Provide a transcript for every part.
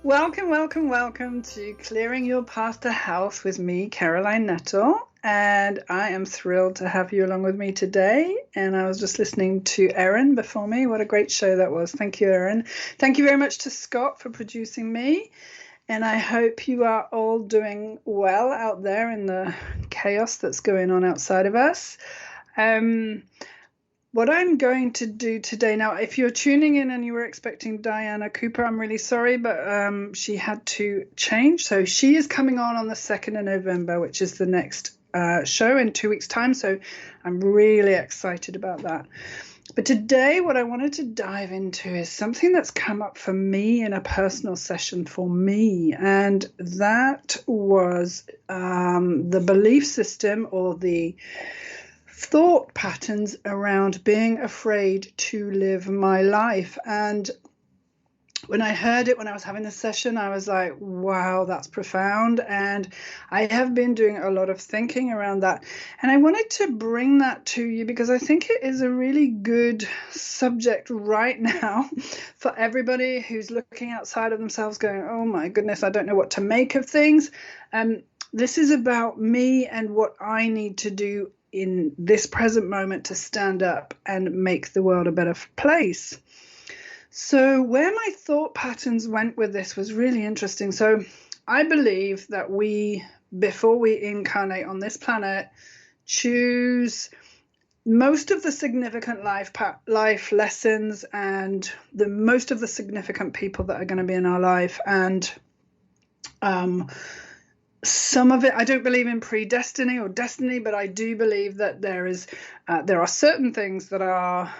Welcome, welcome, welcome to Clearing Your Path to Health with me, Caroline Nettle. And I am thrilled to have you along with me today. And I was just listening to Erin before me. What a great show that was. Thank you, Erin. Thank you very much to Scott for producing me. And I hope you are all doing well out there in the chaos that's going on outside of us. What I'm going to do today, now, if you're tuning in and you were expecting Diana Cooper, I'm really sorry, but she had to change. So she is coming on the 2nd of November, which is the next show in 2 weeks' time. So I'm really excited about that. But today, what I wanted to dive into is something that's come up for me in a personal session for me. And that was the belief system or the thought patterns around being afraid to live my life. And when I heard it, when I was having a session, I was like, wow, that's profound. And I have been doing a lot of thinking around that. And I wanted to bring that to you because I think it is a really good subject right now for everybody who's looking outside of themselves going, oh my goodness, I don't know what to make of things. This is about me and what I need to do in this present moment to stand up and make the world a better place. So where my thought patterns went with this was really interesting. So I believe that we, before we incarnate on this planet, choose most of the significant life lessons and most of the significant people that are going to be in our life. And some of it, I don't believe in predestiny or destiny, but I do believe that there are certain things that are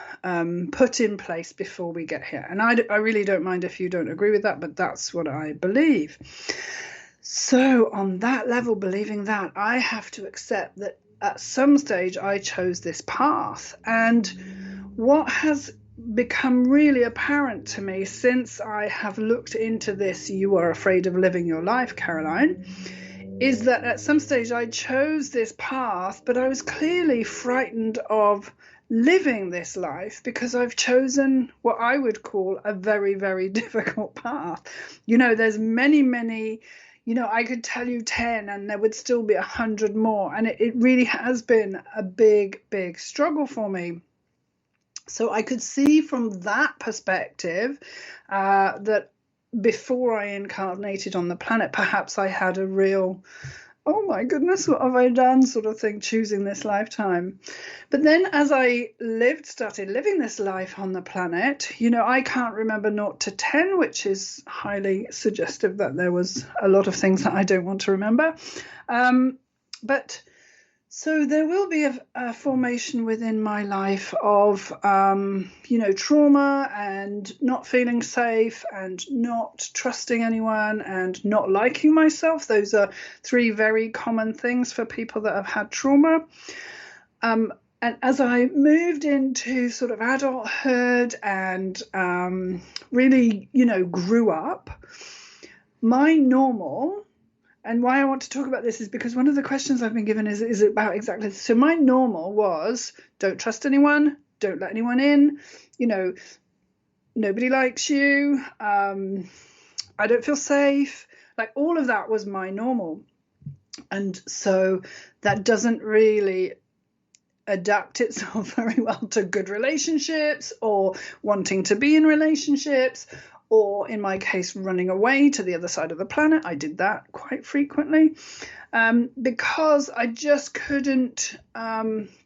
put in place before we get here. And I really don't mind if you don't agree with that, but that's what I believe. So on that level, believing that, I have to accept that at some stage I chose this path. And what has become really apparent to me since I have looked into this, you are afraid of living your life, Caroline, is that at some stage I chose this path, but I was clearly frightened of living this life because I've chosen what I would call a very, very difficult path. There's many, I could tell you 10 and there would still be 100 more. And it really has been a big, big struggle for me. So I could see from that perspective that before I incarnated on the planet, perhaps I had a real, oh my goodness, what have I done sort of thing, choosing this lifetime. But then as I started living this life on the planet, I can't remember 0 to 10, which is highly suggestive that there was a lot of things that I don't want to remember. But so there will be a formation within my life of, trauma and not feeling safe and not trusting anyone and not liking myself. Those are 3 very common things for people that have had trauma. And as I moved into sort of adulthood and really, grew up, my normal. And why I want to talk about this is because one of the questions I've been given is about exactly this. So my normal was, don't trust anyone, don't let anyone in, nobody likes you, I don't feel safe. Like all of that was my normal. And so that doesn't really adapt itself very well to good relationships or wanting to be in relationships, or in my case, running away to the other side of the planet. I did that quite frequently because I just couldn't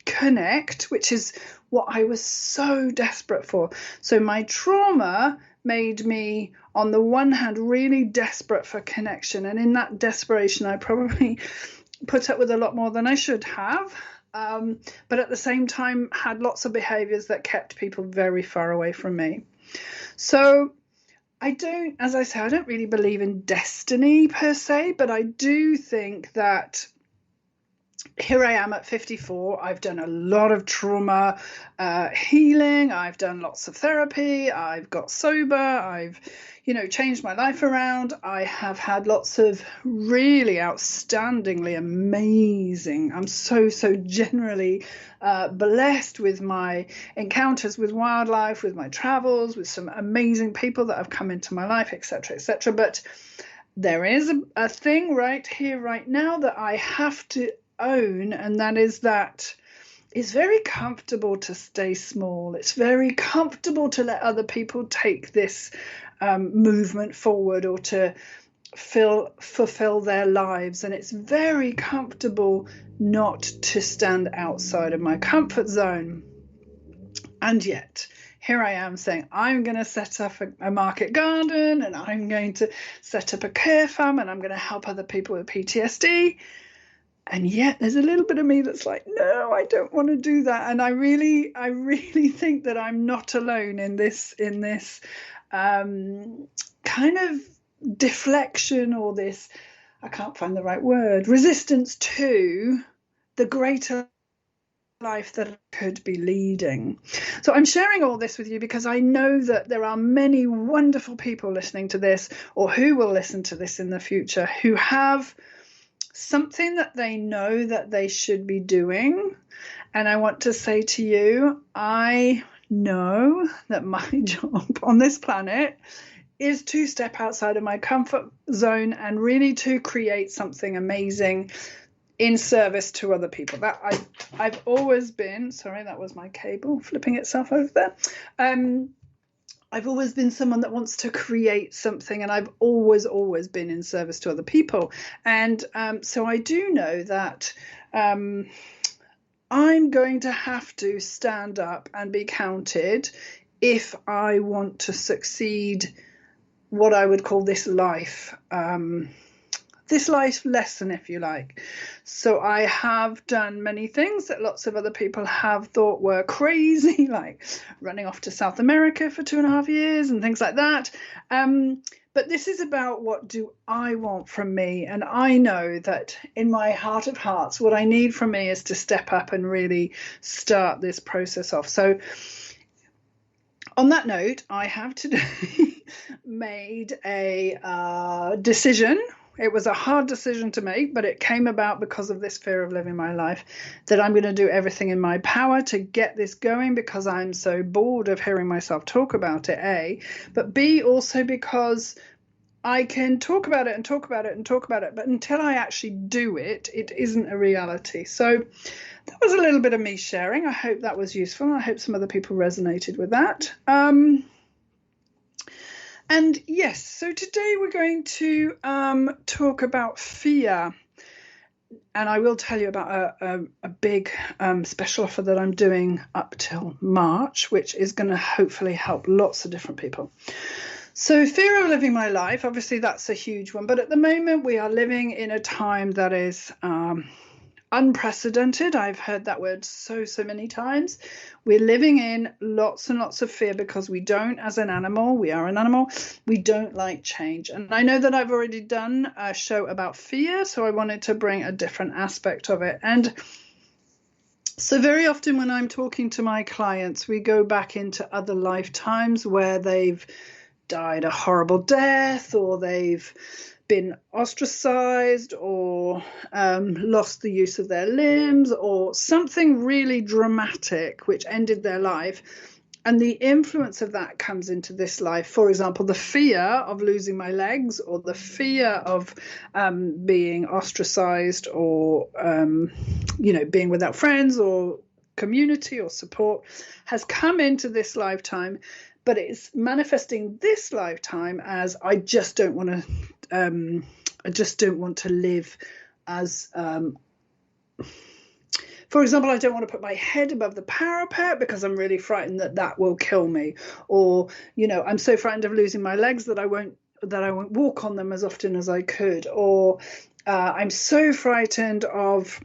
connect, which is what I was so desperate for. So my trauma made me, on the one hand, really desperate for connection. And in that desperation, I probably put up with a lot more than I should have. But at the same time, had lots of behaviors that kept people very far away from me. So as I say, I don't really believe in destiny per se, but I do think that here I am at 54. I've done a lot of trauma healing. I've done lots of therapy. I've got sober. I've, changed my life around. I have had lots of really outstandingly amazing. I'm so generally blessed with my encounters with wildlife, with my travels, with some amazing people that have come into my life, etc., etc. But there is a thing right here, right now that I have to own, and that is that it's very comfortable to stay small. It's very comfortable to let other people take this movement forward, or to fulfill their lives, and it's very comfortable not to stand outside of my comfort zone. And yet here I am saying I'm going to set up a market garden, and I'm going to set up a care farm, and I'm going to help other people with PTSD. And yet there's a little bit of me that's like, no, I don't want to do that. And I really think that I'm not alone in this kind of deflection, or this, I can't find the right word, resistance to the greater life that I could be leading. So I'm sharing all this with you because I know that there are many wonderful people listening to this, or who will listen to this in the future, who have something that they know that they should be doing. And I want to say to you, I know that my job on this planet is to step outside of my comfort zone and really to create something amazing in service to other people. That I've always been, sorry, that was my cable flipping itself over there. I've always been someone that wants to create something, and I've always been in service to other people. And so I do know that I'm going to have to stand up and be counted if I want to succeed what I would call this life lesson, if you like. So I have done many things that lots of other people have thought were crazy, like running off to South America for 2.5 years and things like that. But this is about, what do I want from me? And I know that in my heart of hearts, what I need from me is to step up and really start this process off. So on that note, I have today made a decision. It was a hard decision to make, but it came about because of this fear of living my life, that I'm going to do everything in my power to get this going, because I'm so bored of hearing myself talk about it, A, but B, also because I can talk about it and talk about it and talk about it, but until I actually do it, it isn't a reality. So that was a little bit of me sharing. I hope that was useful. I hope some other people resonated with that. And yes, so today we're going to talk about fear. And I will tell you about a big special offer that I'm doing up till March, which is going to hopefully help lots of different people. So fear of living my life, obviously that's a huge one. But at the moment we are living in a time that is unprecedented. I've heard that word so many times. We're living in lots and lots of fear because we don't, as an animal, we are an animal, we don't like change. And I know that I've already done a show about fear, so I wanted to bring a different aspect of it. And so very often when I'm talking to my clients, we go back into other lifetimes where they've died a horrible death, or they've been ostracized, or lost the use of their limbs, or something really dramatic which ended their life. And the influence of that comes into this life. For example, the fear of losing my legs, or the fear of being ostracized, or being without friends or community or support, has come into this lifetime. But it's manifesting this lifetime as, I just don't want to live as, for example, I don't want to put my head above the parapet because I'm really frightened that will kill me. Or, I'm so frightened of losing my legs that I won't walk on them as often as I could. Or I'm so frightened of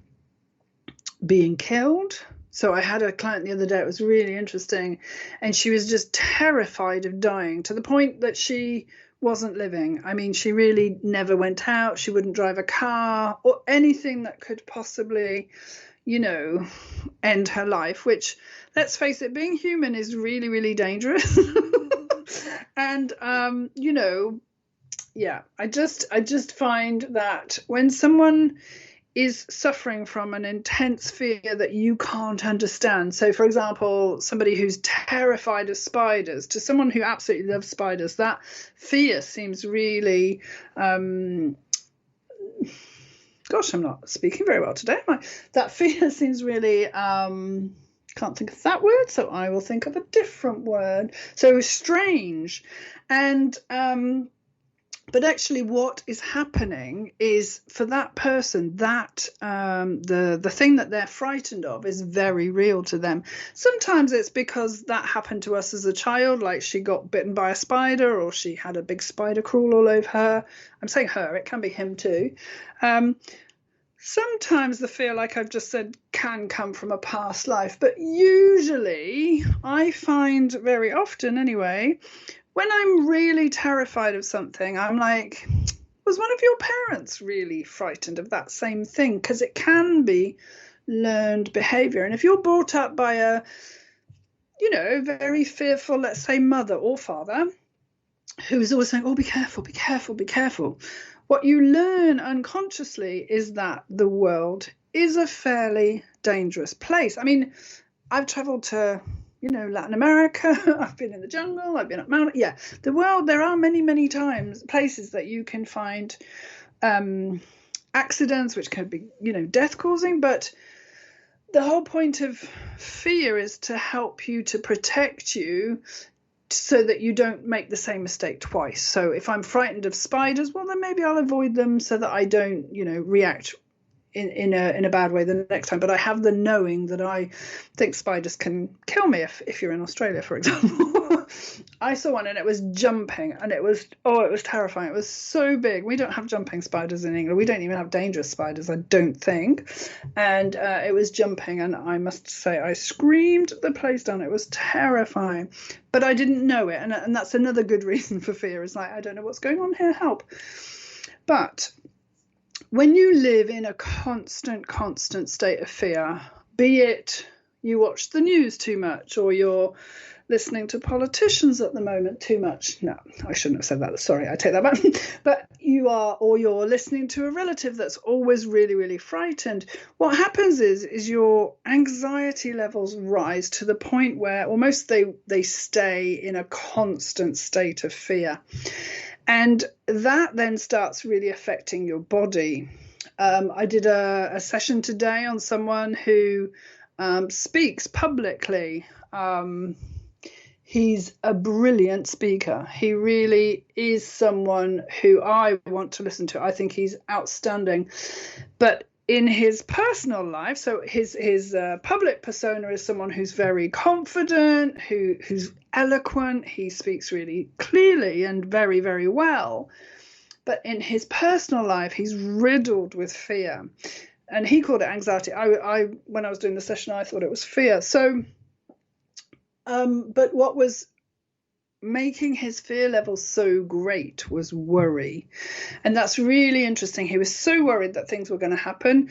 being killed. So I had a client the other day, it was really interesting, and she was just terrified of dying, to the point that she wasn't living. I mean, she really never went out. She wouldn't drive a car or anything that could possibly, end her life, which, let's face it, being human is really, really dangerous. And, yeah, I just find that when someone is suffering from an intense fear that you can't understand. So, for example, somebody who's terrified of spiders to someone who absolutely loves spiders, that fear seems really, gosh, I'm not speaking very well today, am I? That fear seems really, can't think of that word, so I will think of a different word. So strange. And, but actually what is happening is, for that person, that the thing that they're frightened of is very real to them. Sometimes it's because that happened to us as a child, like she got bitten by a spider, or she had a big spider crawl all over her. I'm saying her, it can be him too. Sometimes the fear, like I've just said, can come from a past life, but usually I find, very often anyway, when I'm really terrified of something, I'm like, was one of your parents really frightened of that same thing? Because it can be learned behavior. And if you're brought up by a, very fearful, let's say, mother or father, who is always saying, oh, be careful, be careful, be careful. What you learn unconsciously is that the world is a fairly dangerous place. I mean, I've traveled to Latin America, I've been in the jungle, I've been up mountain. Yeah, the world, there are many, many places that you can find accidents, which could be, death causing. But the whole point of fear is to help you, to protect you, so that you don't make the same mistake twice. So if I'm frightened of spiders, well, then maybe I'll avoid them so that I don't, react in a bad way the next time. But I have the knowing that I think spiders can kill me if you're in Australia, for example. I saw one and it was jumping, and it was terrifying. It was so big. We don't have jumping spiders in England. We don't even have dangerous spiders, I don't think. And it was jumping, and I must say I screamed the place down. It was terrifying, but I didn't know it, and that's another good reason for fear. Is like, I don't know what's going on here, help. But when you live in a constant state of fear, be it you watch the news too much, or you're listening to politicians at the moment too much. No, I shouldn't have said that. Sorry, I take that back. But you're listening to a relative that's always really, really frightened. What happens is your anxiety levels rise to the point where almost they stay in a constant state of fear. And that then starts really affecting your body. I did a session today on someone who speaks publicly. He's a brilliant speaker. He really is someone who I want to listen to. I think he's outstanding. But in his personal life, so his public persona is someone who's very confident, who's eloquent. He speaks really clearly and very, very well. But in his personal life, he's riddled with fear. And he called it anxiety. I when I was doing the session, I thought it was fear. So, but what was making his fear levels so great was worry. And that's really interesting. He was so worried that things were going to happen.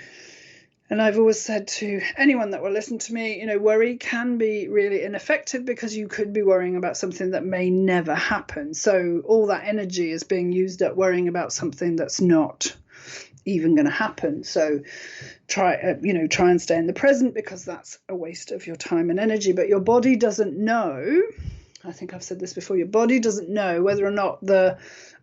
And I've always said to anyone that will listen to me, worry can be really ineffective, because you could be worrying about something that may never happen. So all that energy is being used up worrying about something that's not even going to happen. So try and stay in the present, because that's a waste of your time and energy. But your body doesn't know. I think I've said this before. Your body doesn't know whether or not the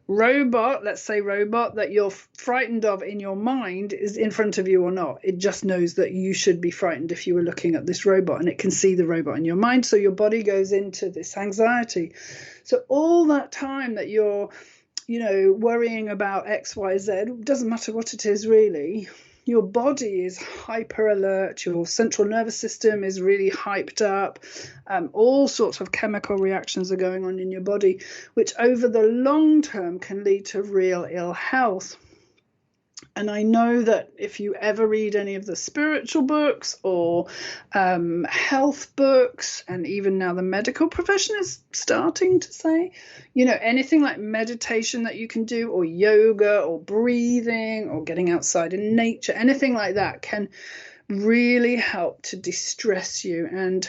robot, let's say robot, that you're frightened of in your mind is in front of you or not. It just knows that you should be frightened if you were looking at this robot, and it can see the robot in your mind. So your body goes into this anxiety. So all that time that you're, worrying about X, Y, Z, doesn't matter what it is really, your body is hyper alert, your central nervous system is really hyped up, all sorts of chemical reactions are going on in your body, which over the long term can lead to real ill health. And I know that if you ever read any of the spiritual books or health books, and even now the medical profession is starting to say, anything like meditation that you can do, or yoga, or breathing, or getting outside in nature, anything like that can really help to distress you. And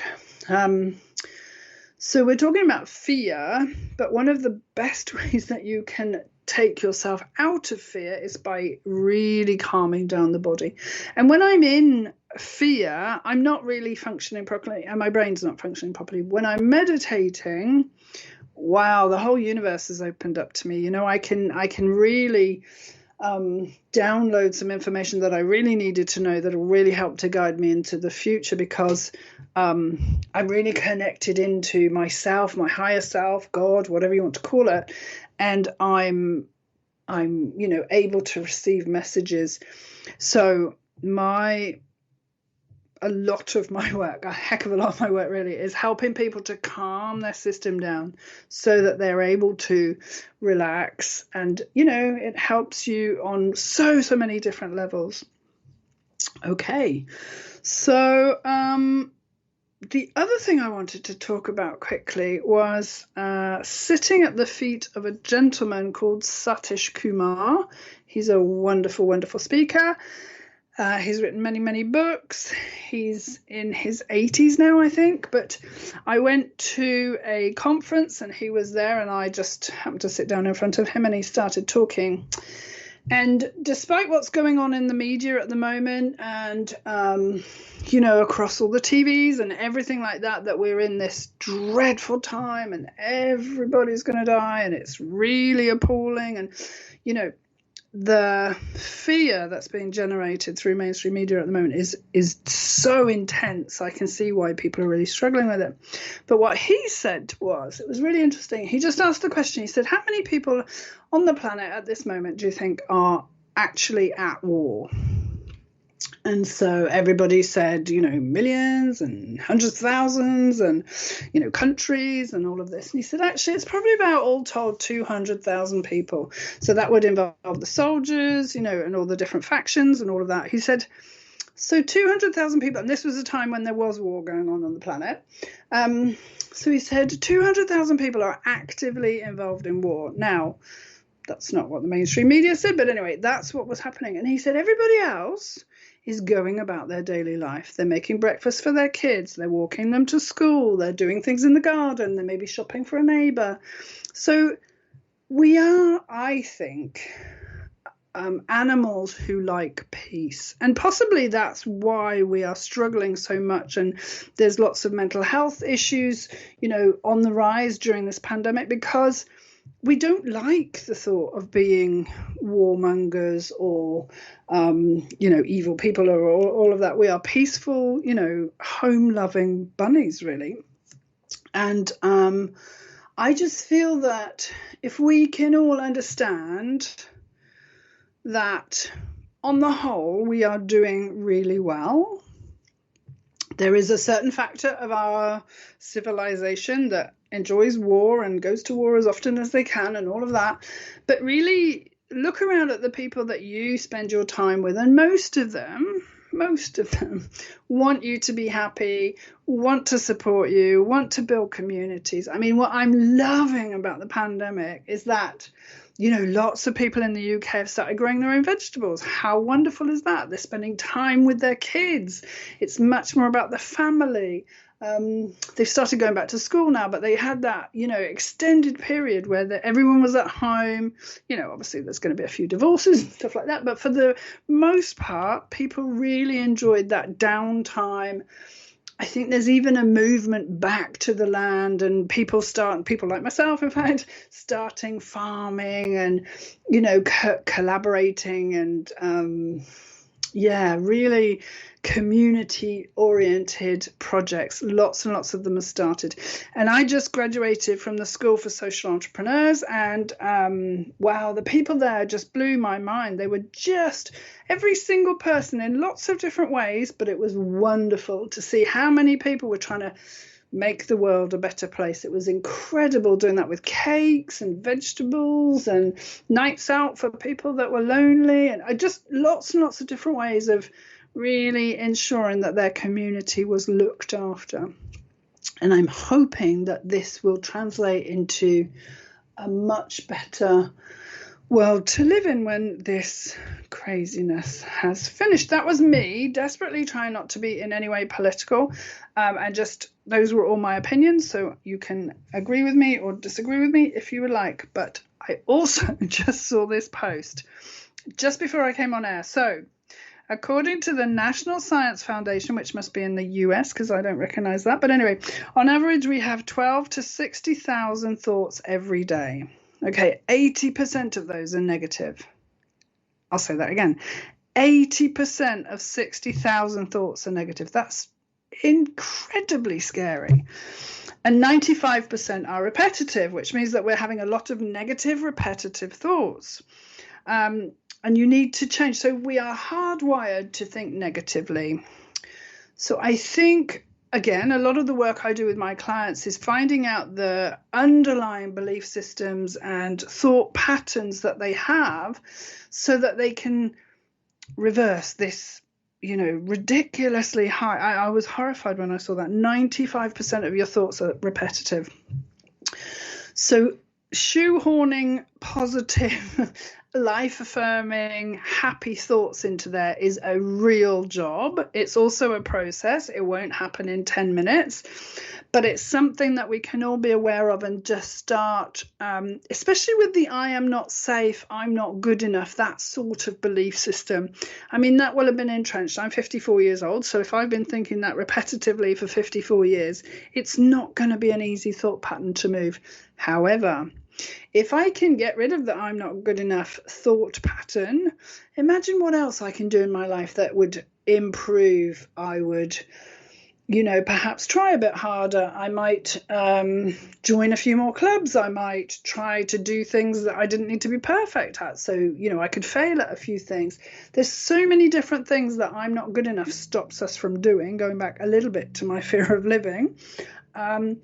so we're talking about fear, but one of the best ways that you can take yourself out of fear is by really calming down the body. And when I'm in fear, I'm not really functioning properly, and my brain's not functioning properly. When I'm meditating, wow, the whole universe has opened up to me. I can really download some information that I really needed to know that will really help to guide me into the future, because I'm really connected into myself, my higher self, God, whatever you want to call it, and I'm able to receive messages. So a lot of my work, a heck of a lot of my work really, is helping people to calm their system down so that they're able to relax. And, it helps you on so many different levels. Okay. So, the other thing I wanted to talk about quickly was sitting at the feet of a gentleman called Satishkumar. He's a wonderful, wonderful speaker. He's written many, many books. He's in his 80s now, I think. But I went to a conference and he was there, and I just happened to sit down in front of him, and he started talking. And despite what's going on in the media at the moment, and, across all the TVs and everything like that, that we're in this dreadful time and everybody's going to die and it's really appalling. And, the fear that's being generated through mainstream media at the moment is so intense. I can see why people are really struggling with it. But what he said it was really interesting. He just asked the question. He said, how many people on the planet at this moment do you think are actually at war? And so everybody said, millions and hundreds of thousands and, countries and all of this. And he said, actually, it's probably about all told 200,000 people. So that would involve the soldiers, and all the different factions and all of that. He said, so 200,000 people, and this was a time when there was war going on the planet. So he said 200,000 people are actively involved in war. Now, that's not what the mainstream media said, but anyway, that's what was happening. And he said everybody else is going about their daily life. They're making breakfast for their kids. They're walking them to school. They're doing things in the garden. They may be shopping for a neighbor. So we are, I think, animals who like peace. And possibly that's why we are struggling so much. And there's lots of mental health issues, on the rise during this pandemic, because we don't like the thought of being warmongers or, evil people or all of that. We are peaceful, home-loving bunnies, really. And I just feel that if we can all understand that on the whole, we are doing really well. There is a certain factor of our civilization that enjoys war and goes to war as often as they can and all of that. But really look around at the people that you spend your time with, and most of them want you to be happy, want to support you, want to build communities. I mean, what I'm loving about the pandemic is that, lots of people in the UK have started growing their own vegetables. How wonderful is that? They're spending time with their kids. It's much more about the family. They've started going back to school now, but they had that, extended period where everyone was at home. Obviously there's going to be a few divorces and stuff like that, but for the most part, people really enjoyed that downtime. I think there's even a movement back to the land, and people like myself, in fact, starting farming and, collaborating and, really community-oriented projects. Lots and lots of them have started. And I just graduated from the School for Social Entrepreneurs, and wow, the people there just blew my mind. They were just every single person in lots of different ways, but it was wonderful to see how many people were trying to make the world a better place. It was incredible doing that with cakes and vegetables and nights out for people that were lonely, and I just lots and lots of different ways of really ensuring that their community was looked after. And I'm hoping that this will translate into a much better world to live in when this craziness has finished. That was me desperately trying not to be in any way political, and just those were all my opinions, so you can agree with me or disagree with me if you would like. But I also just saw this post just before I came on air. So according to the National Science Foundation, which must be in the US because I don't recognize that, but anyway, on average we have 12 to 60,000 thoughts every day. Okay, 80% of those are negative. I'll say that again. 80% of 60,000 thoughts are negative. That's incredibly scary. And 95% are repetitive, which means that we're having a lot of negative, repetitive thoughts. And you need to change. So we are hardwired to think negatively. So I think, again, a lot of the work I do with my clients is finding out the underlying belief systems and thought patterns that they have so that they can reverse this, ridiculously high. I was horrified when I saw that 95% of your thoughts are repetitive. So shoehorning positive, life-affirming, happy thoughts into there is a real job. It's also a process. It won't happen in 10 minutes, but it's something that we can all be aware of and just start, especially with the I am not safe, I'm not good enough, that sort of belief system. I mean, that will have been entrenched. I'm 54 years old, so if I've been thinking that repetitively for 54 years, it's not going to be an easy thought pattern to move. However, if I can get rid of the I'm not good enough thought pattern, imagine what else I can do in my life that would improve. I would, perhaps try a bit harder. I might join a few more clubs. I might try to do things that I didn't need to be perfect at. So, I could fail at a few things. There's so many different things that I'm not good enough stops us from doing, going back a little bit to my fear of living. You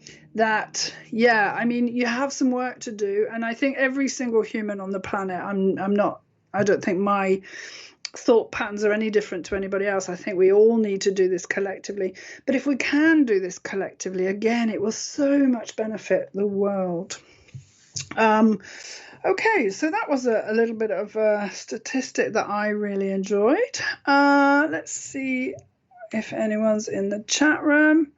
have some work to do, and I think every single human on the planet, I don't think my thought patterns are any different to anybody else. I think we all need to do this collectively, but if we can do this collectively, again, it will so much benefit the world. Okay, so that was a little bit of a statistic that I really enjoyed. Let's see if anyone's in the chat room.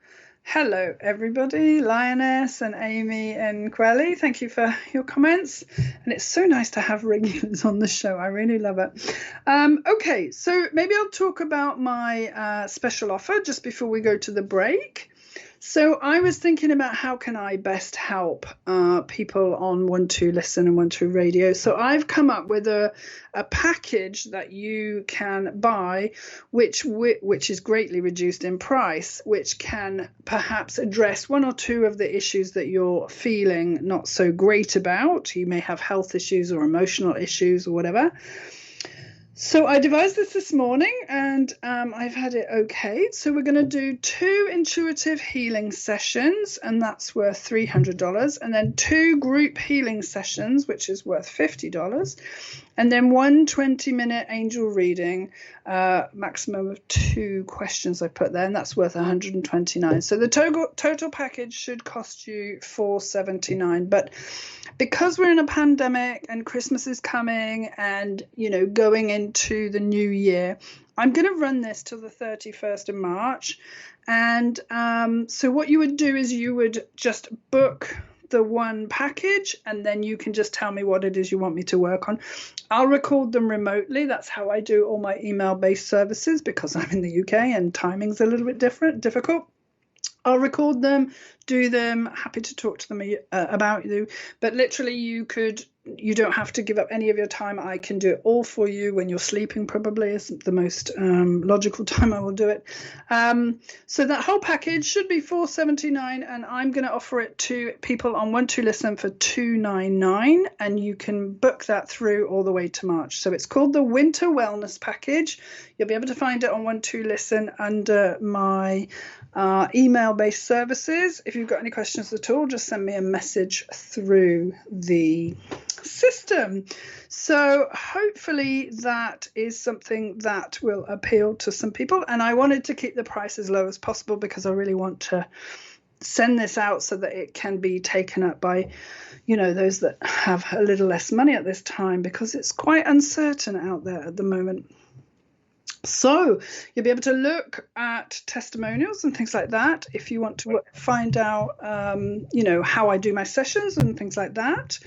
Hello, everybody, Lioness and Amy and Quelly. Thank you for your comments. And it's so nice to have regulars on the show. I really love it. Okay, so maybe I'll talk about my special offer just before we go to the break. So I was thinking about how can I best help people on 1-2 Listen and 1-2 Radio. So I've come up with a package that you can buy, which is greatly reduced in price, which can perhaps address one or two of the issues that you're feeling not so great about. You may have health issues or emotional issues or whatever. So I devised this morning, and I've had it okayed. So we're going to do 2 intuitive healing sessions, and that's worth $300, and then 2 group healing sessions, which is worth $50, and then 1 20-minute angel reading, maximum of 2 questions I put there, and that's worth $129. So the total package should cost you $479, but because we're in a pandemic and Christmas is coming and, going into the new year, I'm going to run this till the 31st of March. And so what you would do is you would just book the one package, and then you can just tell me what it is you want me to work on. I'll record them remotely. That's how I do all my email-based services, because I'm in the UK and timing's a little bit difficult. I'll record them, do them, happy to talk to them about you. But literally you could you don't have to give up any of your time. I can do it all for you when you're sleeping, probably is the most logical time I will do it. So that whole package should be $479, and I'm going to offer it to people on 12listen for $299, and you can book that through all the way to March. So it's called the Winter Wellness Package. You'll be able to find it on 12listen under my email-based services. If you've got any questions at all, just send me a message through the system. So hopefully that is something that will appeal to some people, and I wanted to keep the price as low as possible because I really want to send this out so that it can be taken up by, you know, those that have a little less money at this time, because it's quite uncertain out there at the moment. So you'll be able to look at testimonials and things like that if you want to find out, you know, how I do my sessions and things like that.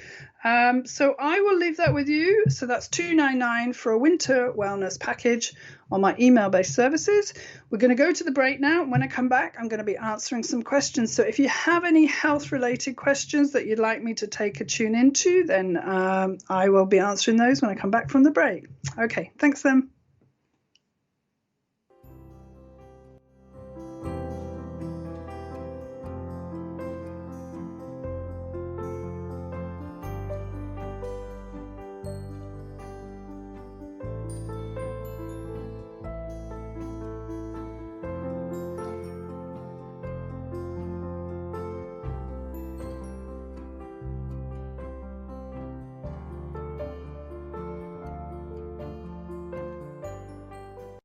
So I will leave that with you. So that's $299 for a winter wellness package on my email-based services. We're going to go to the break now. When I come back, I'm going to be answering some questions. So if you have any health-related questions that you'd like me to take a tune into, then I will be answering those when I come back from the break. Okay, thanks then.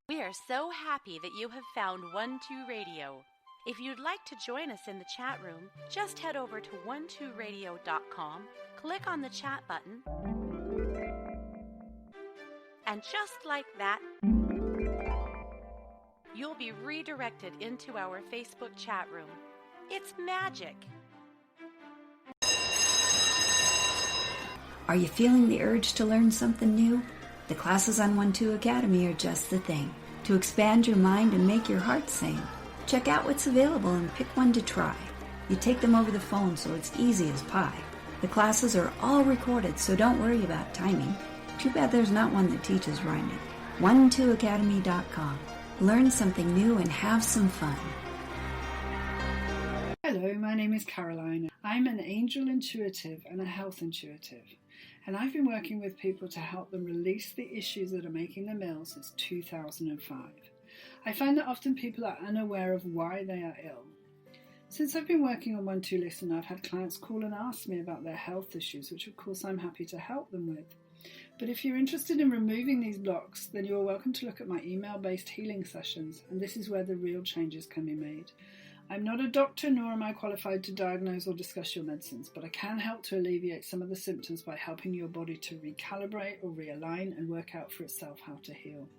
We are so happy that you have found 12 Radio. If you'd like to join us in the chat room, just head over to 12radio.com, click on the chat button, and just like that, you'll be redirected into our Facebook chat room. It's magic. Are you feeling the urge to learn something new? The classes on 12 Academy are just the thing to expand your mind and make your heart sing. Check out what's available and pick one to try. You take them over the phone, so it's easy as pie. The classes are all recorded, so don't worry about timing. Too bad there's not one that teaches rhyming. 12academy.com. Learn something new and have some fun. Hello, my name is Caroline. I'm an angel intuitive and a health intuitive, and I've been working with people to help them release the issues that are making them ill since 2005. I find that often people are unaware of why they are ill. Since I've been working on 12listen, I've had clients call and ask me about their health issues, which of course I'm happy to help them with. But if you're interested in removing these blocks, then you are welcome to look at my email-based healing sessions, and this is where the real changes can be made. I'm not a doctor, nor am I qualified to diagnose or discuss your medicines, but I can help to alleviate some of the symptoms by helping your body to recalibrate or realign and work out for itself how to heal.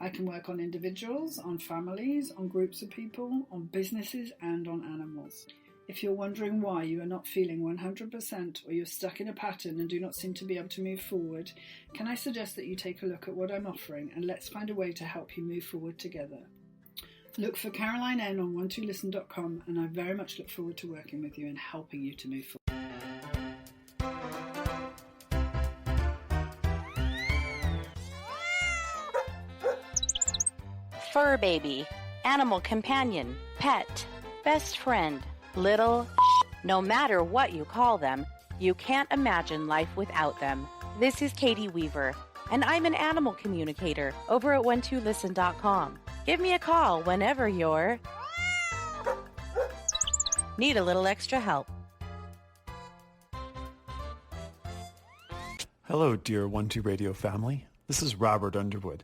I can work on individuals, on families, on groups of people, on businesses, and on animals. If you're wondering why you are not feeling 100% or you're stuck in a pattern and do not seem to be able to move forward, can I suggest that you take a look at what I'm offering and let's find a way to help you move forward together. Look for Caroline N on 12listen.com, and I very much look forward to working with you and helping you to move forward. Fur baby, animal companion, pet, best friend, little no matter what you call them, you can't imagine life without them. This is Katie Weaver, and I'm an animal communicator over at 12listen.com. Give me a call whenever you're need a little extra help. Hello, dear 12 Radio family. This is Robert Underwood.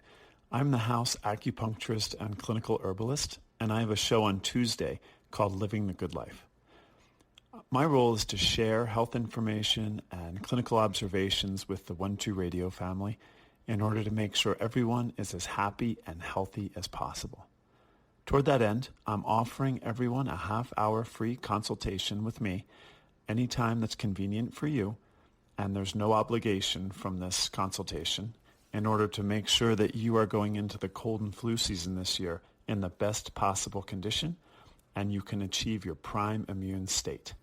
I'm the house acupuncturist and clinical herbalist, and I have a show on Tuesday called Living the Good Life. My role is to share health information and clinical observations with the 12 Radio family in order to make sure everyone is as happy and healthy as possible. Toward that end, I'm offering everyone a half-hour free consultation with me anytime that's convenient for you, and there's no obligation from this consultation in order to make sure that you are going into the cold and flu season this year in the best possible condition and you can achieve your prime immune state.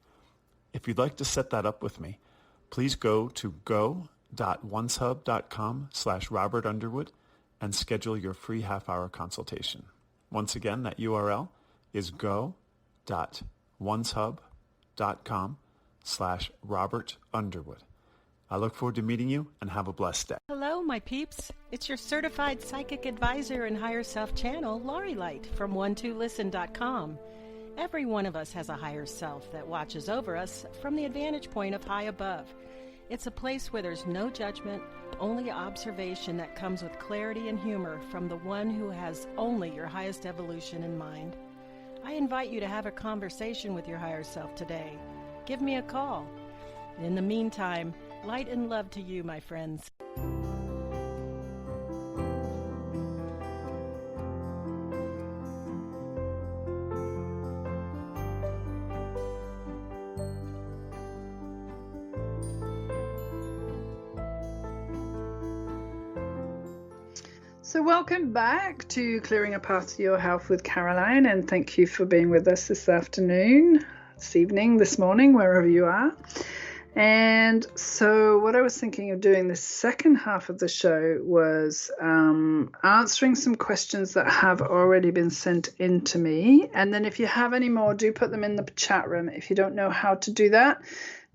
If you'd like to set that up with me, Please go to go.oneshub.com/Robert Underwood and schedule your free half-hour consultation. Once again, that URL is go.oneshub.com/Robert Underwood. I look forward to meeting you and have a blessed day. Hello, my peeps. It's your certified psychic advisor and higher self channel, Lori Light from 12listen.com. Every one of us has a higher self that watches over us from the vantage point of high above. It's a place where there's no judgment, only observation that comes with clarity and humor from the one who has only your highest evolution in mind. I invite you to have a conversation with your higher self today. Give me a call. In the meantime, light and love to you, my friends. So welcome back to Clearing a Path to Your Health with Caroline, and thank you for being with us this afternoon, this evening, this morning, wherever you are. And so what I was thinking of doing the second half of the show was answering some questions that have already been sent in to me. And then if you have any more, do put them in the chat room. If you don't know how to do that,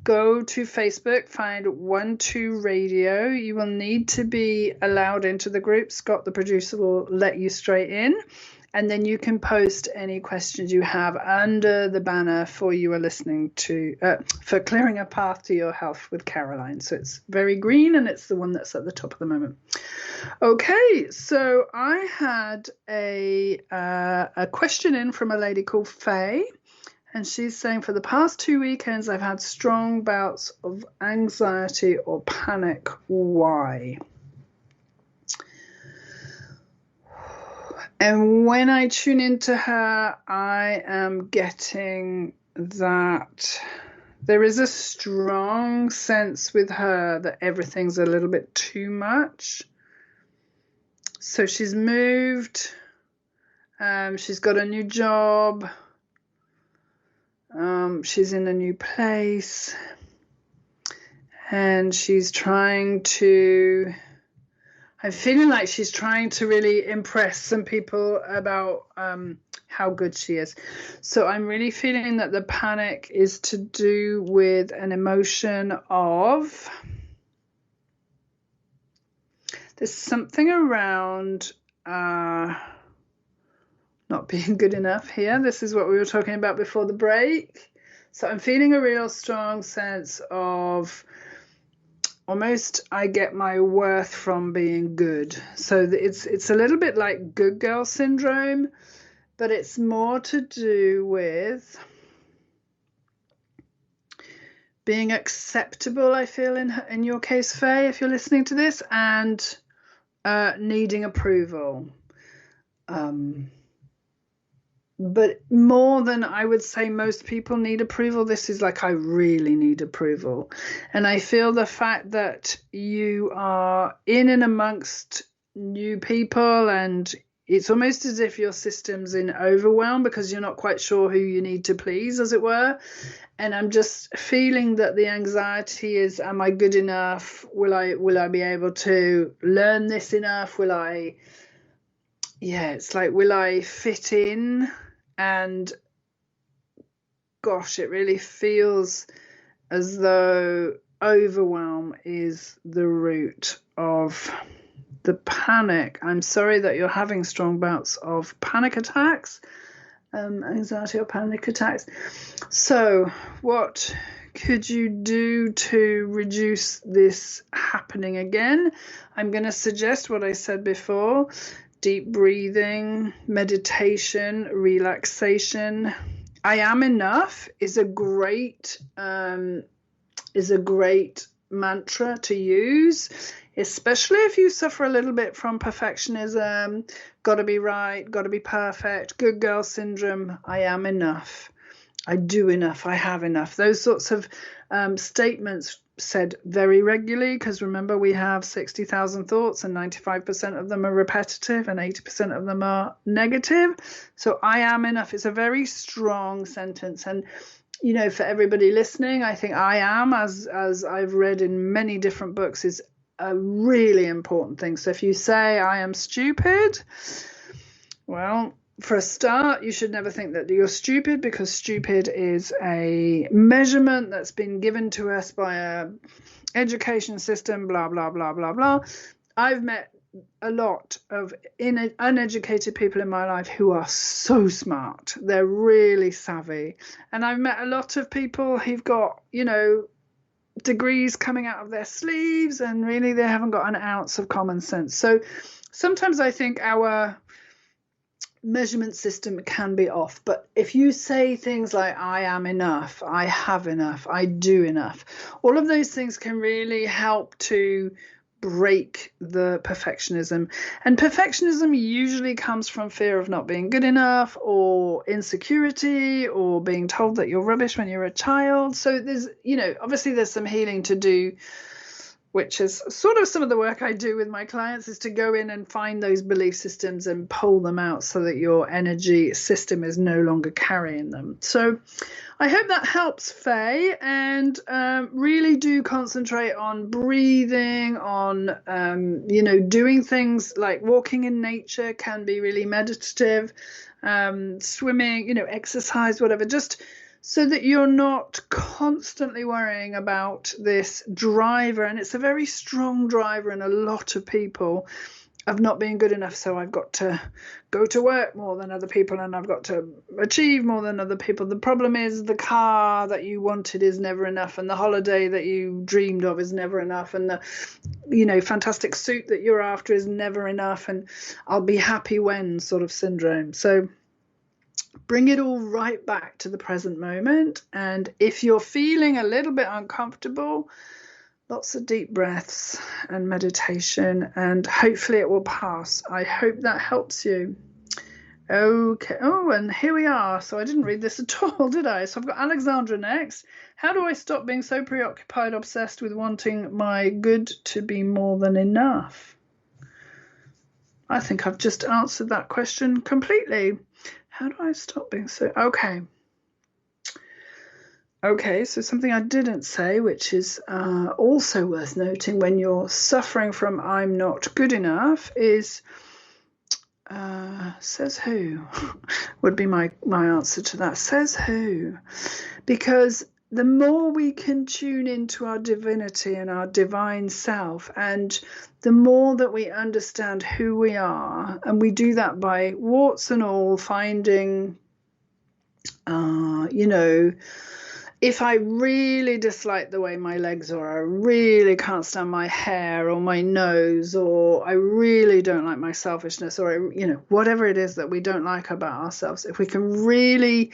go to Facebook, find 12 Radio. You will need to be allowed into the group. Scott, the producer, will let you straight in. And then you can post any questions you have under the banner for you are listening to, for Clearing a Path to Your Health with Caroline. So it's very green, and it's the one that's at the top at the moment. Okay, so I had a question in from a lady called Faye. And she's saying, for the past 2 weekends, I've had strong bouts of anxiety or panic. Why? And when I tune into her, I am getting that there is a strong sense with her that everything's a little bit too much. So she's moved. She's got a new job. She's in a new place, and she's trying to, I'm feeling like she's trying to really impress some people about how good she is. So I'm really feeling that the panic is to do with an emotion of, there's something around not being good enough here. This is what we were talking about before the break. So I'm feeling a real strong sense of almost I get my worth from being good. So it's a little bit like good girl syndrome, but it's more to do with being acceptable, I feel, in your case, Faye, if you're listening to this, and needing approval. But more than I would say most people need approval, this is like I really need approval. And I feel the fact that you are in and amongst new people, and it's almost as if your system's in overwhelm because you're not quite sure who you need to please, as it were. And I'm just feeling that the anxiety is, am I good enough? Will I be able to learn this enough? It's like, will I fit in? And gosh, it really feels as though overwhelm is the root of the panic. I'm sorry that you're having strong bouts of panic attacks, anxiety or panic attacks. So what could you do to reduce this happening again? I'm going to suggest what I said before. Deep breathing, meditation, relaxation. I am enough is a great mantra to use, especially if you suffer a little bit from perfectionism, got to be right, got to be perfect, good girl syndrome. I am enough. I do enough. I have enough. Those sorts of statements said very regularly, because remember, we have 60,000 thoughts and 95% of them are repetitive and 80% of them are negative. So I am enough is a very strong sentence, and for everybody listening, I think I am, as I've read in many different books, is a really important thing. So if you say I am stupid, well, for a start, you should never think that you're stupid, because stupid is a measurement that's been given to us by a education system, blah, blah, blah, blah, blah. I've met a lot of uneducated people in my life who are so smart. They're really savvy. And I've met a lot of people who've got, degrees coming out of their sleeves, and really they haven't got an ounce of common sense. So sometimes I think our measurement system can be off. But if you say things like I am enough, I have enough, I do enough, all of those things can really help to break the perfectionism. And perfectionism usually comes from fear of not being good enough, or insecurity, or being told that you're rubbish when you're a child. So there's, obviously there's some healing to do, which is sort of some of the work I do with my clients, is to go in and find those belief systems and pull them out so that your energy system is no longer carrying them. So I hope that helps, Faye, and really do concentrate on breathing, on, doing things like walking in nature can be really meditative, swimming, exercise, whatever, just so that you're not constantly worrying about this driver. And it's a very strong driver in a lot of people, of not being good enough. So I've got to go to work more than other people, and I've got to achieve more than other people. The problem is the car that you wanted is never enough, and the holiday that you dreamed of is never enough, and the fantastic suit that you're after is never enough, and I'll be happy when sort of syndrome. So bring it all right back to the present moment. And if you're feeling a little bit uncomfortable, lots of deep breaths and meditation, and hopefully it will pass. I hope that helps you. Okay. Oh, and here we are. So I didn't read this at all, did I? So I've got Alexandra next. How do I stop being so preoccupied, obsessed with wanting my good to be more than enough? I think I've just answered that question completely. How do I stop being so... Okay, so something I didn't say, which is also worth noting when you're suffering from I'm not good enough, is says who would be my answer to that. Says who? Because the more we can tune into our divinity and our divine self, and the more that we understand who we are, and we do that by warts and all finding, if I really dislike the way my legs are, I really can't stand my hair or my nose, or I really don't like my selfishness, or, whatever it is that we don't like about ourselves, if we can really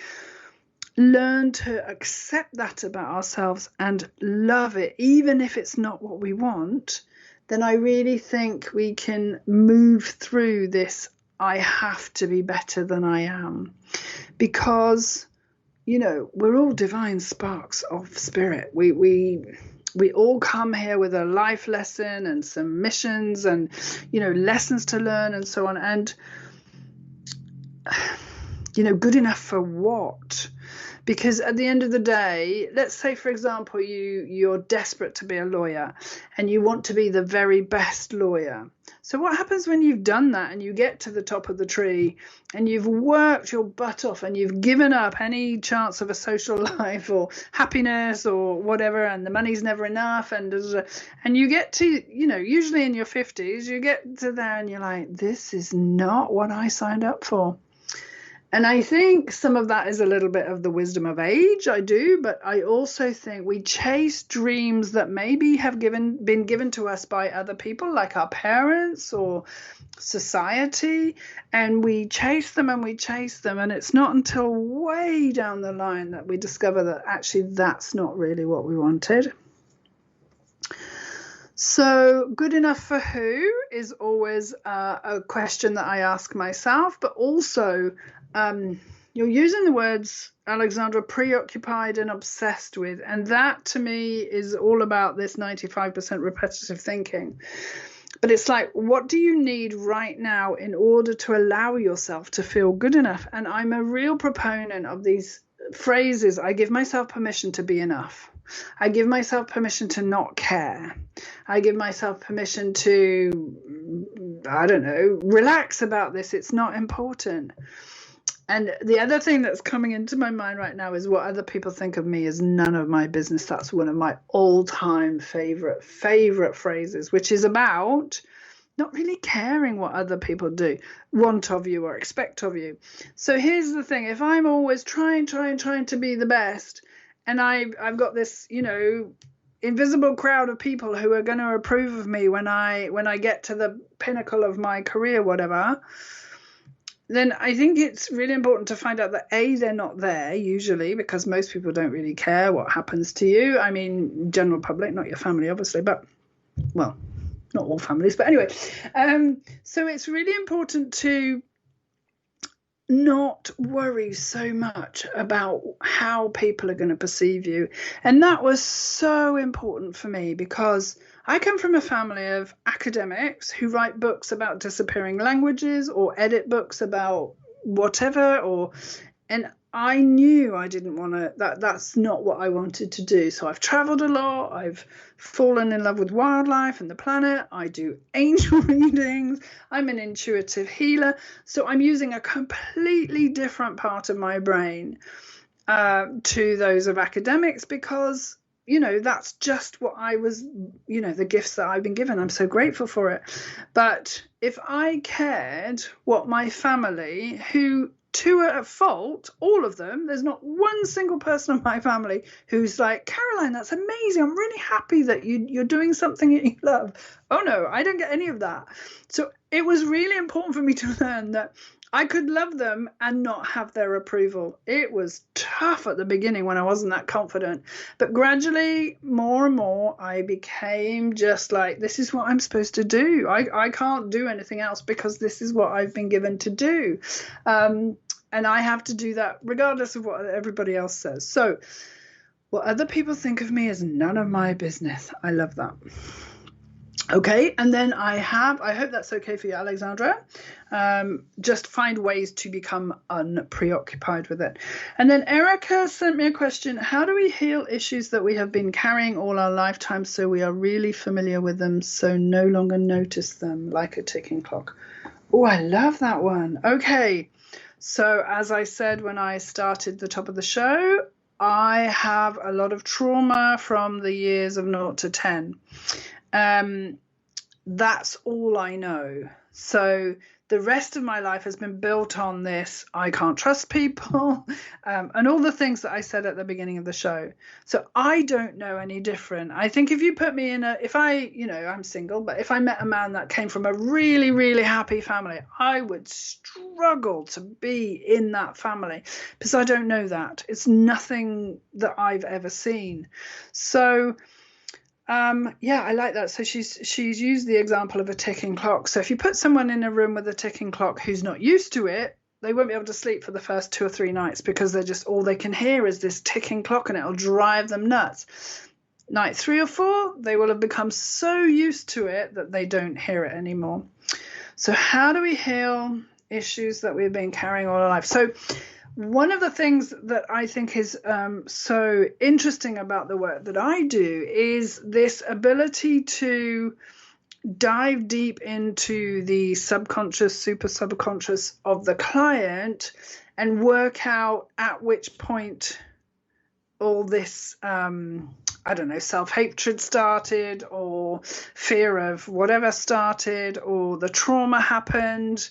learn to accept that about ourselves and love it, even if it's not what we want, then I really think we can move through this I have to be better than I am. Because we're all divine sparks of spirit. We all come here with a life lesson and some missions and, lessons to learn and so on. And, good enough for what? Because at the end of the day, let's say, for example, you're desperate to be a lawyer and you want to be the very best lawyer. So what happens when you've done that and you get to the top of the tree and you've worked your butt off and you've given up any chance of a social life or happiness or whatever, and the money's never enough, and you get to, usually in your 50s, you get to there and you're like, this is not what I signed up for. And I think some of that is a little bit of the wisdom of age, I do, but I also think we chase dreams that maybe have been given to us by other people, like our parents or society, and we chase them and we chase them, and it's not until way down the line that we discover that actually that's not really what we wanted. So good enough for who is always a question that I ask myself, but also you're using the words, Alexandra, preoccupied and obsessed with, and that to me is all about this 95% repetitive thinking. But it's like, what do you need right now in order to allow yourself to feel good enough? And I'm a real proponent of these phrases. I give myself permission to be enough. I give myself permission to not care. I give myself permission to, I don't know, relax about this. It's not important. And the other thing that's coming into my mind right now is what other people think of me is none of my business. That's one of my all-time favorite phrases, which is about not really caring what other people want of you or expect of you. So here's the thing. If I'm always trying to be the best, and I've got this, invisible crowd of people who are going to approve of me when I get to the pinnacle of my career, whatever, then I think it's really important to find out that A, they're not there usually, because most people don't really care what happens to you. I mean, general public, not your family, obviously, but, well, not all families. But anyway, so it's really important to not worry so much about how people are going to perceive you. And that was so important for me, because I come from a family of academics who write books about disappearing languages or edit books about whatever, and I knew I didn't want to, that's not what I wanted to do. So I've traveled a lot. I've fallen in love with wildlife and the planet. I do angel readings. I'm an intuitive healer. So I'm using a completely different part of my brain to those of academics, because that's just what I was, the gifts that I've been given. I'm so grateful for it. But if I cared what my family, who to a fault, all of them, there's not one single person in my family who's like, Caroline, that's amazing. I'm really happy that you're doing something that you love. Oh no, I don't get any of that. So it was really important for me to learn that I could love them and not have their approval. It was tough at the beginning when I wasn't that confident. But gradually, more and more, I became just like, this is what I'm supposed to do. I can't do anything else because this is what I've been given to do. And I have to do that regardless of what everybody else says. So what other people think of me is none of my business. I love that. Okay, and then I hope that's okay for you, Alexandra. Just find ways to become unpreoccupied with it. And then Erica sent me a question. How do we heal issues that we have been carrying all our lifetime so we are really familiar with them, so no longer notice them like a ticking clock? Oh, I love that one. Okay, so as I said when I started the top of the show, I have a lot of trauma from the years of 0 to 10. That's all I know. So the rest of my life has been built on this. I can't trust people, and all the things that I said at the beginning of the show. So I don't know any different. I think if you put me in I'm single, but if I met a man that came from a really, really happy family, I would struggle to be in that family because I don't know that. It's nothing that I've ever seen. So I like that. So she's used the example of a ticking clock. So if you put someone in a room with a ticking clock who's not used to it, they won't be able to sleep for the first 2 or 3 nights because they're just, all they can hear is this ticking clock and it'll drive them nuts. Night 3 or 4, they will have become so used to it that they don't hear it anymore. So how do we heal issues that we've been carrying all our life? So one of the things that I think is so interesting about the work that I do is this ability to dive deep into the subconscious, super subconscious of the client and work out at which point all this, self-hatred started, or fear of whatever started, or the trauma happened.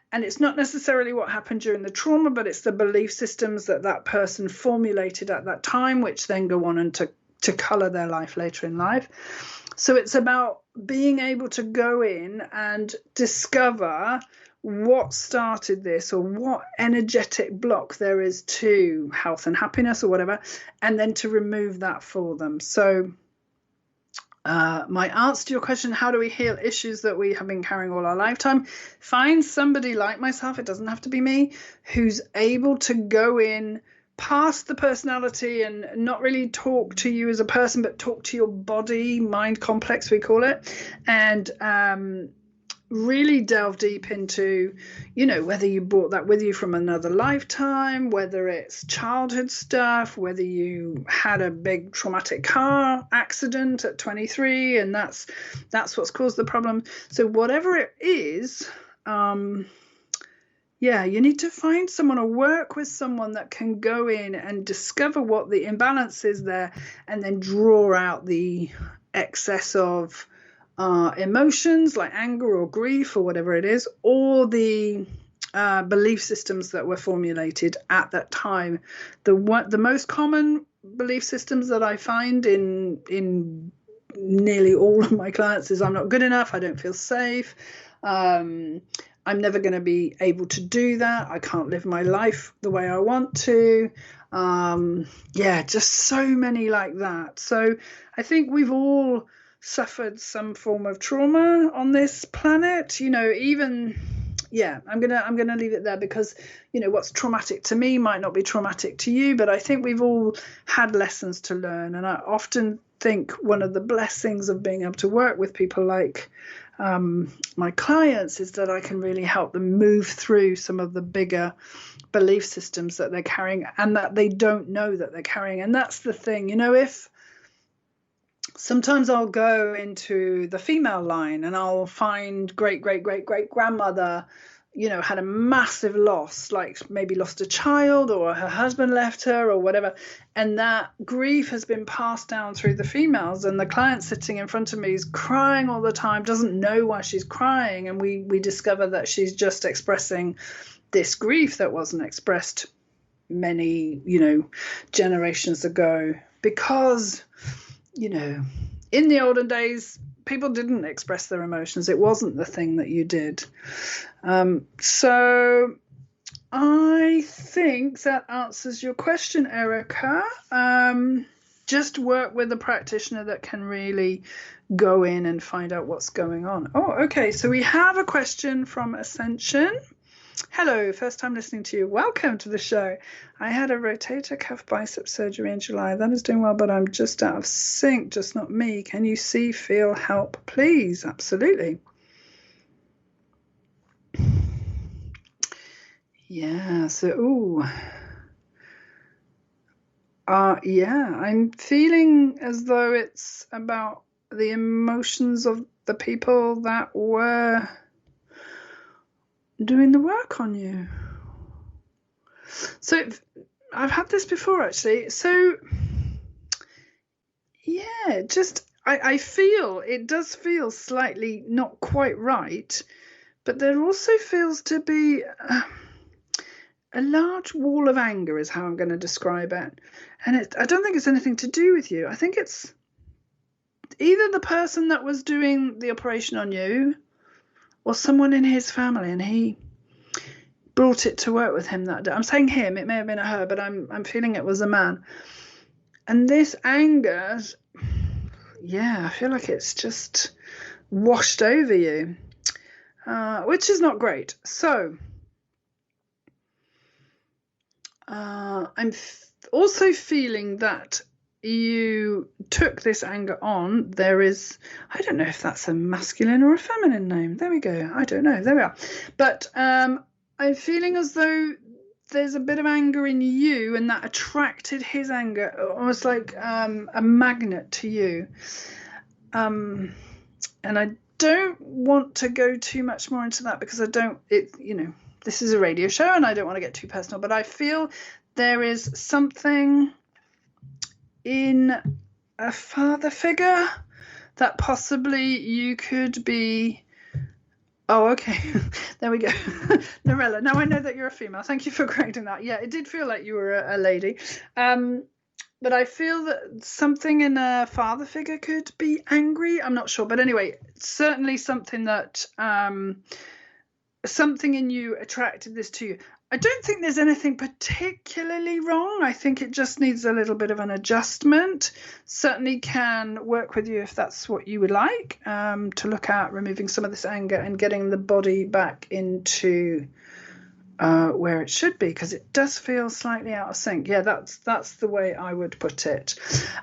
And it's not necessarily what happened during the trauma, but it's the belief systems that person formulated at that time, which then go on and to color their life later in life. So it's about being able to go in and discover what started this, or what energetic block there is to health and happiness or whatever, and then to remove that for them. So my answer to your question, how do we heal issues that we have been carrying all our lifetime? Find somebody like myself, it doesn't have to be me, who's able to go in past the personality and not really talk to you as a person, but talk to your body, mind complex, we call it, and really delve deep into, whether you brought that with you from another lifetime, whether it's childhood stuff, whether you had a big traumatic car accident at 23 and that's what's caused the problem. So whatever it is, you need to find someone or work with someone that can go in and discover what the imbalance is there and then draw out the excess of emotions like anger or grief or whatever it is, or the belief systems that were formulated at that time. The most common belief systems that I find in nearly all of my clients is I'm not good enough, I don't feel safe, I'm never going to be able to do that, I can't live my life the way I want to. Just so many like that. So I think we've all suffered some form of trauma on this planet, I'm gonna leave it there, because what's traumatic to me might not be traumatic to you, but I think we've all had lessons to learn. And I often think one of the blessings of being able to work with people like my clients is that I can really help them move through some of the bigger belief systems that they're carrying and that they don't know that they're carrying. And that's the thing, if sometimes I'll go into the female line and I'll find great grandmother, had a massive loss, like maybe lost a child or her husband left her or whatever. And that grief has been passed down through the females. And the client sitting in front of me is crying all the time, doesn't know why she's crying. And we discover that she's just expressing this grief that wasn't expressed many, generations ago. Because, in the olden days, people didn't express their emotions. It wasn't the thing that you did. So I think that answers your question, Erica. Just work with a practitioner that can really go in and find out what's going on. Oh, okay. So we have a question from Ascension. Hello, first time listening to you. Welcome to the show. I had a rotator cuff bicep surgery in July. That is doing well, but I'm just out of sync, just not me. Can you see, feel, help, please? Absolutely. Yeah, so, I'm feeling as though it's about the emotions of the people that were doing the work on you. So I've had this before, actually. So I feel it does feel slightly not quite right, but there also feels to be a large wall of anger is how I'm going to describe it. And I don't think it's anything to do with you. I think it's either the person that was doing the operation on you or someone in his family, and he brought it to work with him that day. I'm saying him, it may have been a her, but I'm feeling it was a man. And this anger, I feel like it's just washed over you, which is not great. So I'm also feeling that you took this anger on. There is, I don't know if that's a masculine or a feminine name. There we go. I don't know. There we are. But I'm feeling as though there's a bit of anger in you, and that attracted his anger, almost like a magnet to you. And I don't want to go too much more into that because this is a radio show and I don't want to get too personal, but I feel there is something in a father figure that possibly you could be. Oh, okay. There we go. Norella, now I know that you're a female. Thank you for correcting that. Yeah, it did feel like you were a lady. But I feel that something in a father figure could be angry. I'm not sure. But anyway, certainly something that something in you attracted this to you. I don't think there's anything particularly wrong. I think it just needs a little bit of an adjustment. Certainly can work with you if that's what you would like, to look at removing some of this anger and getting the body back into where it should be, because it does feel slightly out of sync. Yeah, that's the way I would put it.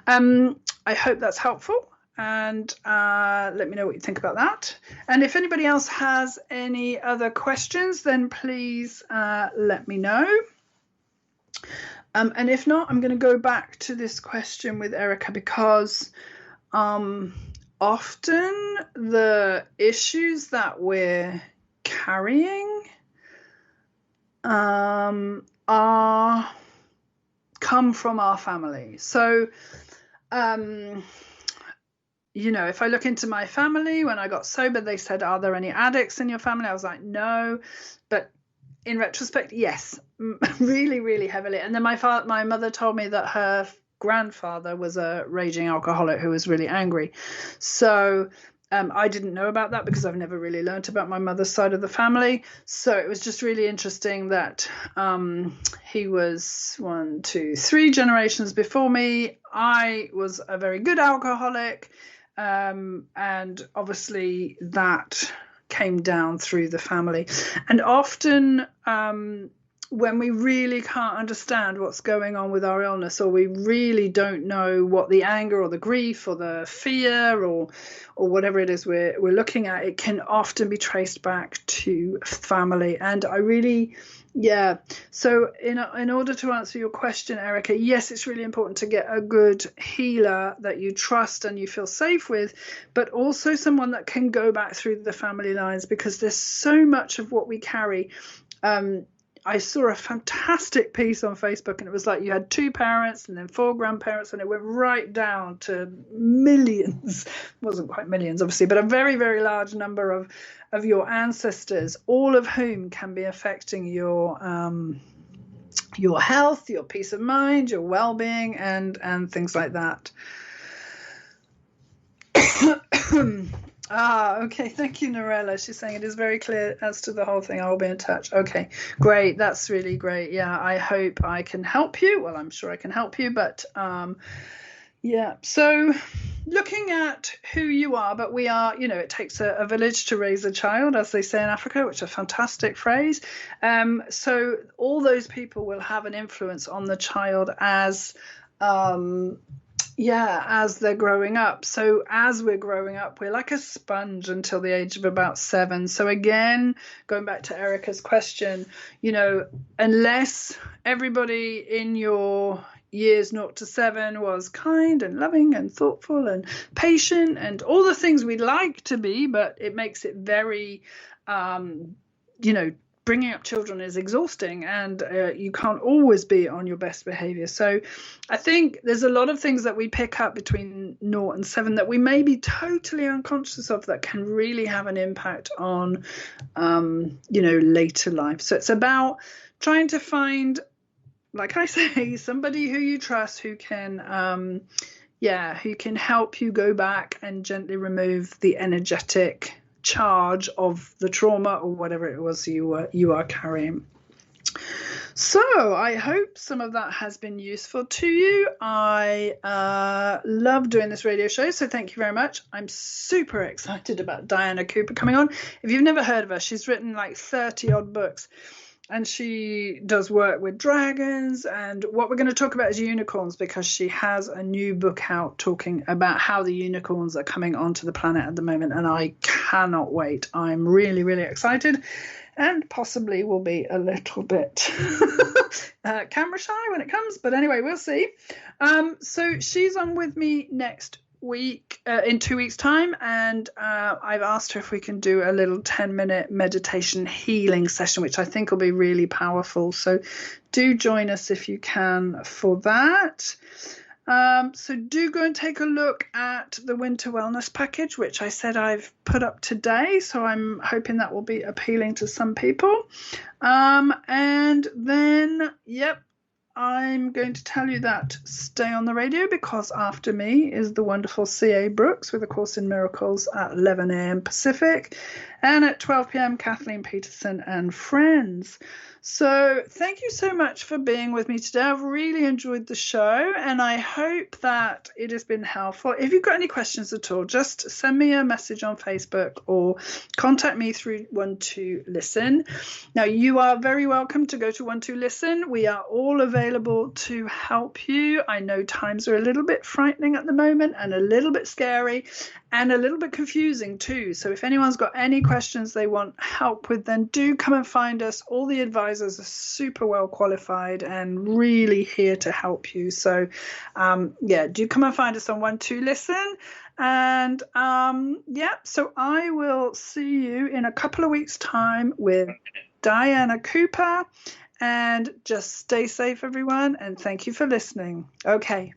I hope that's helpful. and let me know what you think about that. And if anybody else has any other questions, then please let me know. And if not, I'm going to go back to this question with Erica, because often the issues that we're carrying come from our family. So, you know, if I look into my family, when I got sober, they said, are there any addicts in your family? I was like, no. But in retrospect, yes, really, really heavily. And then my mother told me that her grandfather was a raging alcoholic who was really angry. So I didn't know about that because I've never really learned about my mother's side of the family. So it was just really interesting that he was 1, 2, 3 generations before me. I was a very good alcoholic. And obviously that came down through the family. And often when we really can't understand what's going on with our illness, or we really don't know what the anger or the grief or the fear or whatever it is we're looking at, it can often be traced back to family. And I really, yeah. So in order to answer your question, Erica, yes, it's really important to get a good healer that you trust and you feel safe with, but also someone that can go back through the family lines, because there's so much of what we carry. I saw a fantastic piece on Facebook, and it was like you had 2 parents and then 4 grandparents, and it went right down to millions. It wasn't quite millions, obviously, but a very, very large number of your ancestors, all of whom can be affecting your health, your peace of mind, your well-being, and things like that. Okay. Thank you, Norella. She's saying it is very clear as to the whole thing. I will be in touch. Okay, great. That's really great. Yeah, I hope I can help you. Well, I'm sure I can help you, but yeah. So looking at who you are, but we are, you know, it takes a village to raise a child, as they say in Africa, which is a fantastic phrase. So all those people will have an influence on the child as they're growing up. So as we're growing up, we're like a sponge until the age of about 7. So again, going back to Erica's question, you know, unless everybody in your years 0 to 7 was kind and loving and thoughtful and patient and all the things we'd like to be, but it makes it very, you know, bringing up children is exhausting, and you can't always be on your best behavior. So I think there's a lot of things that we pick up between 0 and 7 that we may be totally unconscious of that can really have an impact on, you know, later life. So it's about trying to find, like I say, somebody who you trust, who can, who can help you go back and gently remove the energetic charge of the trauma or whatever it was you are carrying. So I hope some of that has been useful to you. I love doing this radio show, so thank you very much. I'm super excited about Diana Cooper coming on. If you've never heard of her, she's written like 30 odd books, and she does work with dragons, and what we're going to talk about is unicorns, because she has a new book out talking about how the unicorns are coming onto the planet at the moment, and I cannot wait. I'm really, really excited, and possibly will be a little bit camera shy when it comes, but anyway, we'll see. So she's on with me next week, in 2 weeks' time, and I've asked her if we can do a little 10-minute meditation healing session, which I think will be really powerful. So do join us if you can for that. So do go and take a look at the winter wellness package, which I said I've put up today. So I'm hoping that will be appealing to some people. And then, I'm going to tell you that stay on the radio, because after me is the wonderful C.A. Brooks with A Course in Miracles at 11 a.m. Pacific. And at 12 p.m., Kathleen Peterson and Friends. So thank you so much for being with me today. I've really enjoyed the show, and I hope that it has been helpful. If you've got any questions at all, just send me a message on Facebook or contact me through 12Listen. Now, you are very welcome to go to 12Listen. We are all available to help you. I know times are a little bit frightening at the moment and a little bit scary and a little bit confusing too. So if anyone's got any questions they want help with, then do come and find us. All the advisors are super well qualified and really here to help you. So do come and find us on 12Listen. And so I will see you in a couple of weeks' time with Diana Cooper. And just stay safe, everyone. And thank you for listening. Okay.